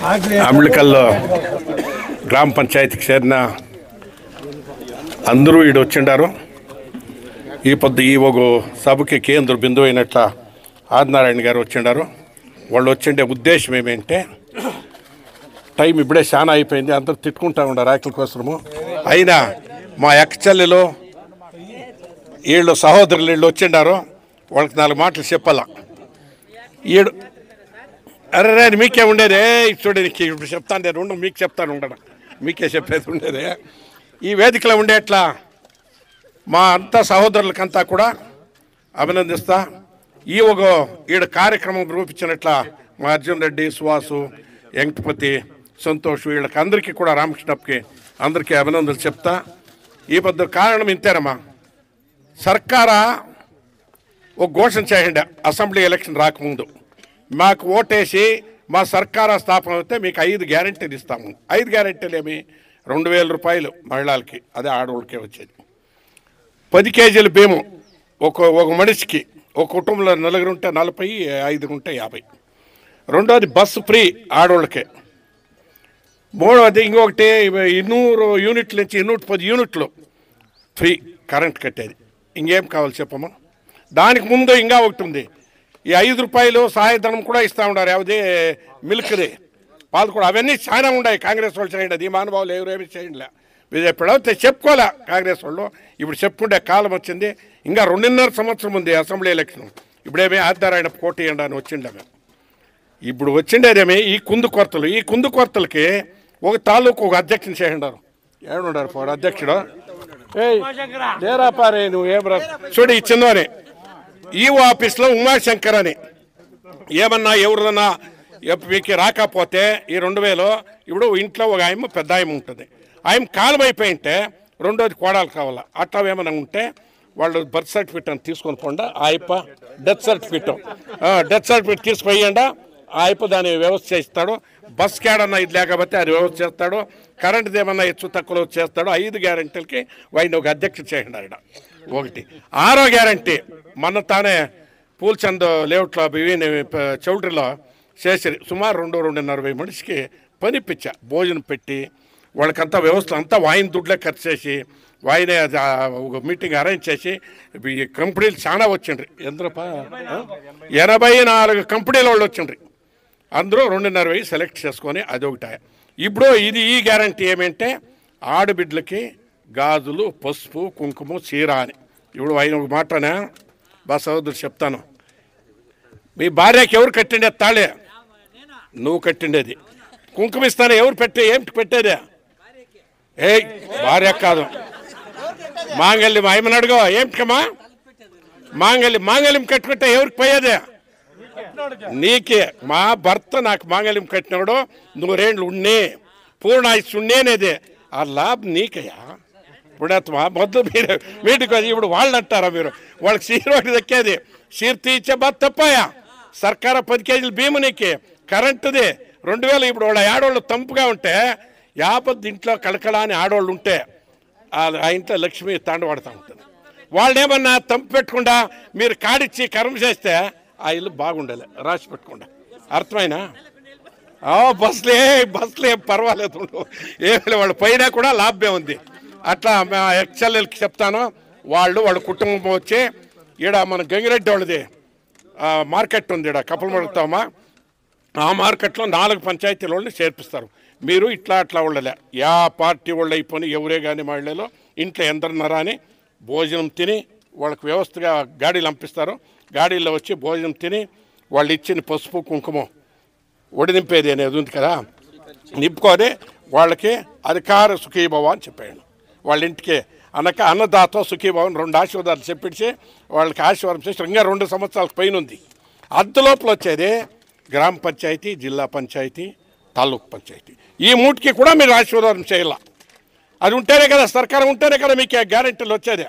అమ్లికల్లో గ్రామ పంచాయతీకి చేరిన అందరూ ఈడు వచ్చిండారు. ఈ పొద్దు ఈ ఒక సభకి కేంద్ర బిందువు అయినట్ల ఆదినారాయణ గారు వచ్చిండారు. వాళ్ళు వచ్చిండే ఉద్దేశం ఏమంటే, టైం ఇప్పుడే చాలా అయిపోయింది, అందరూ తిట్టుకుంటా ఉండారు రాయకుల కోసము. అయినా మా ఎక్కచెల్లెలు వీళ్ళు సహోదరులు వీళ్ళు వచ్చిండారు, వాళ్ళకి 4 మాటలు చెప్పాల. ఈడు అరే మీకే ఉండేదే చూడండి, ఇప్పుడు చెప్తాను నేను, రెండు మీకు చెప్తాను ఉండడం, మీకే చెప్పేది ఉండేదే. ఈ వేదికలో ఉండేట్లా మా అంతా సహోదరులకంతా కూడా అభినందిస్తా. ఈ ఒక ఈడ కార్యక్రమం రూపించినట్ల మా అర్జున్ రెడ్డి, సువాసు, వెంకటపతి, సంతోష్ వీళ్ళకి అందరికీ కూడా, రామకృష్ణప్పకి అందరికీ అభినందనలు చెప్తా. ఈ పెద్ద కారణం ఇంతేనమ్మా, సర్కారా ఒక ఘోషణ చేయండి అసెంబ్లీ ఎలక్షన్ రాకముందు, మాకు ఓటేసి మా సర్కారా స్థాపన అయితే మీకు 5 గ్యారెంటీలు ఇస్తాము. 5 గ్యారెంటీలు ఏమి, 2000 రూపాయలు మహిళలకి, అదే ఆడవాళ్ళకే వచ్చేది. 10 కేజీలు బియ్యం ఒక మనిషికి, ఒక కుటుంబంలో 4 ఉంటే 40, 5 ఉంటే 50. రెండోది బస్సు ఫ్రీ ఆడవాళ్ళకే. మూడవది ఇంకొకటి 200 యూనిట్ల నుంచి 210 యూనిట్లు ఫ్రీ కరెంట్ కట్టేది. ఇంకేం కావాలి చెప్పమ్మా. దానికి ముందు ఇంకా ఒకటి ఉంది, ఈ 5 రూపాయలు సహాయధనం కూడా ఇస్తూ ఉన్నారు, అదే మిల్క్ది పాలు కూడా. అవన్నీ చాలా ఉన్నాయి కాంగ్రెస్ వాళ్ళు చేయండి, అది మహానుభావులు ఎవరేమీ చేయండిలే. బీజేపీ చెప్పుకోలే కాంగ్రెస్ వాళ్ళు, ఇప్పుడు చెప్పుకుంటే కాలం వచ్చింది. ఇంకా 2.5 సంవత్సరం ఉంది అసెంబ్లీ ఎలక్షన్. ఇప్పుడేమీ ఆదినారాయణ పోటీ అని వచ్చిండే. ఇప్పుడు వచ్చిండేదేమి ఈ కుందుకొరతలు. ఈ కుందుకొరతలకి ఒక తాలూకు ఒక అధ్యక్షుని చేయండారు. ఏడుండారు పోడు అధ్యక్షుడు, లేరా పారే నువ్వు ఏం రా చూడు. ఈ చిన్నవాని ఈఓ ఆఫీస్లో ఉమాశంకర్ అని, ఏమన్నా ఎవరిదన్నా మీకు రాకపోతే ఈ 2000 ఇప్పుడు ఇంట్లో ఒక ఆయమ్మ పెద్ద ఆయమ్మ ఉంటుంది, ఆయమ్మ కాలం అయిపోయింటే రెండోది కోడాలు కావాలా, అట్లా ఏమైనా ఉంటే వాళ్ళు బర్త్ సర్టిఫికేట్ అని తీసుకొని పోండా. ఆ అయిప డెత్ సర్టిఫికేట్ తీసుకుపోయండా, ఆ అయిప దాన్ని వ్యవస్థ చేస్తాడు. బస్ క్యాడన్నా ఇది లేకపోతే అది వ్యవస్థ చేస్తాడు. కరెంటుది ఏమన్నా హెచ్చు తక్కువలో చేస్తాడు. 5 గ్యారెంటీలకి వాడిని ఒక అధ్యక్షుడు చేయండి ఆయన. ఒకటి 6వ గ్యారెంటీ మన తానే పూల్చంద్ లేఅవుట్లో చౌటరిలో చేసి సుమారు 2-2.5 మనిషికి పనిపించా, భోజనం పెట్టి వాళ్ళకంతా వ్యవస్థ అంతా వాయిన దుడ్లే ఖర్చు చేసి, వాయినే ఒక మీటింగ్ అరేంజ్ చేసి, ఈ కంపెనీలు చాలా వచ్చిండ్రి. ఎందరపా 84 కంపెనీల వాళ్ళు వచ్చిండ్రి. అందరూ 2.5 సెలెక్ట్ చేసుకొని అదొకటి. ఇప్పుడు ఇది ఈ గ్యారంటీ ఏమంటే, ఆడబిడ్డలకి గాజులు, పసుపు, కుంకుమ, చీర అని. ఇప్పుడు ఆయన ఒక మాటనే బా సహోదరు చెప్తాను, మీ భార్యకి ఎవరు కట్టిండే తాళే? నువ్వు కట్టిండేది. కుంకుమ ఇస్తాను ఎవరు ఏమిటి పెట్టేదే? భార్య కాదు, మాంగల్యం. ఆయమని అడుగో, ఏమిటికమ్మా మాంగల్యం కట్టుకుంటే ఎవరికి పోయేదే? నీకే. మా భర్త నాకు మాంగల్యం కట్టినాడు, 100 ఏళ్ళు ఉన్నే, పూర్ణాయుష్ ఉండేనేదే, ఆ లాభం నీకయ్యా. ఇప్పుడమ్మా మొదలు మీటికి ఇప్పుడు వాళ్ళు అంటారా మీరు, వాళ్ళకి సీరోటి దక్కేది, సీర్ ఇచ్చే బాధ తప్పాయా? సర్కారు 10 కేజీలు బియ్యం నీకే, కరెంటుది 2000. ఇప్పుడు వాళ్ళ ఆడవాళ్ళు తంపుగా ఉంటే, 50 ఇంట్లో కళకళాని ఆడవాళ్ళు ఉంటే ఆ ఇంట్లో లక్ష్మి తాండవాడుతూ ఉంటుంది. వాళ్ళేమన్నా తంపు పెట్టకుండా మీరు కాడిచ్చి కర్మ చేస్తే ఆ ఇల్లు బాగుండాలి, రాసి పెట్టకుండా. అర్థమైనా? బస్సులే పర్వాలేదు, ఏమి వాళ్ళ పైన కూడా లాభమే ఉంది. అట్లా మా ఎక్స్ఎల్ఎల్కి చెప్తాను, వాళ్ళ కుటుంబం వచ్చి ఈడ మన గంగిరెడ్డి వాళ్ళది మార్కెట్ ఉంది, ఈడ కప్పలు మడుగుతామా, ఆ మార్కెట్లో 4 పంచాయతీల వాళ్ళని చేర్పిస్తారు. మీరు ఇట్లా ఉండలే, యా పార్టీ వాళ్ళు అయిపోయి ఎవరే కానీ మా ఇళ్ళలో ఇంట్లో ఎందరున్నారా అని భోజనం తిని, వాళ్ళకి వ్యవస్థగా గాడీలు పంపిస్తారు. గాడీల్లో వచ్చి భోజనం తిని వాళ్ళు ఇచ్చిన పసుపు కుంకుమ ఒడినింపేది అనేది ఉంది కదా, నింపుకొని వాళ్ళకి అధికార సుఖీభవ అని చెప్పాను. వాళ్ళ ఇంటికి అన్నదాత సుఖీభవన్ 2 ఆశీర్వాదాలు చెప్పించి వాళ్ళకి ఆశీర్వాదం చేసి ఇంకా 2 సంవత్సరాల పైన ఉంది. అర్ధలోపల వచ్చేది గ్రామ పంచాయతీ, జిల్లా పంచాయతీ, తాలూకు పంచాయతీ. ఈ 3కి కూడా మీరు ఆశీర్వాదం చేయాల. అది ఉంటేనే కదా, సర్కారం ఉంటేనే కదా మీకు గ్యారెంటీలు వచ్చేది.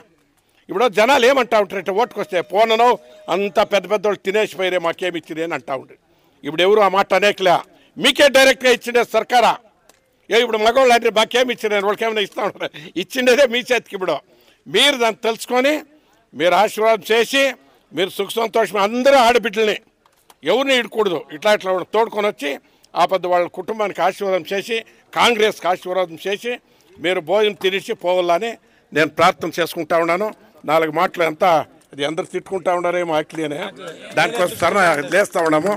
ఇప్పుడు జనాలు ఏమంటా ఉంటారంటే, ఓటుకు వస్తే పోనను అంతా పెద్ద వాళ్ళు తినేసిపోయారే, మాకేమి ఇచ్చింది అని అంటా ఉంటారు. ఇప్పుడు ఎవరు ఆ మాట అనేకలే, మీకే డైరెక్ట్గా ఇచ్చిండే సర్కారా. ఇప్పుడు మగవాళ్ళు అంటే మాకేమి ఇచ్చిండే, వాళ్ళకి ఏమైనా ఇస్తూ ఉంటారు, ఇచ్చిండేదే మీ చేతికి. ఇప్పుడు మీరు దాన్ని తెలుసుకొని మీరు ఆశీర్వాదం చేసి మీరు సుఖ సంతోషం అందరూ ఆడబిడ్డల్ని ఎవరిని ఇడకూడదు, ఇట్లా తోడుకొని వచ్చి ఆ పొద్దు వాళ్ళ కుటుంబానికి ఆశీర్వాదం చేసి కాంగ్రెస్కి ఆశీర్వాదం చేసి మీరు భోజనం తిరిగి పోవాలని నేను ప్రార్థన చేసుకుంటా ఉన్నాను. 4 మాటలు అంతా అది అందరు తిట్టుకుంటా ఉన్నారేమో అట్లనే దానికోసం సరే లేస్తూ ఉన్నాము.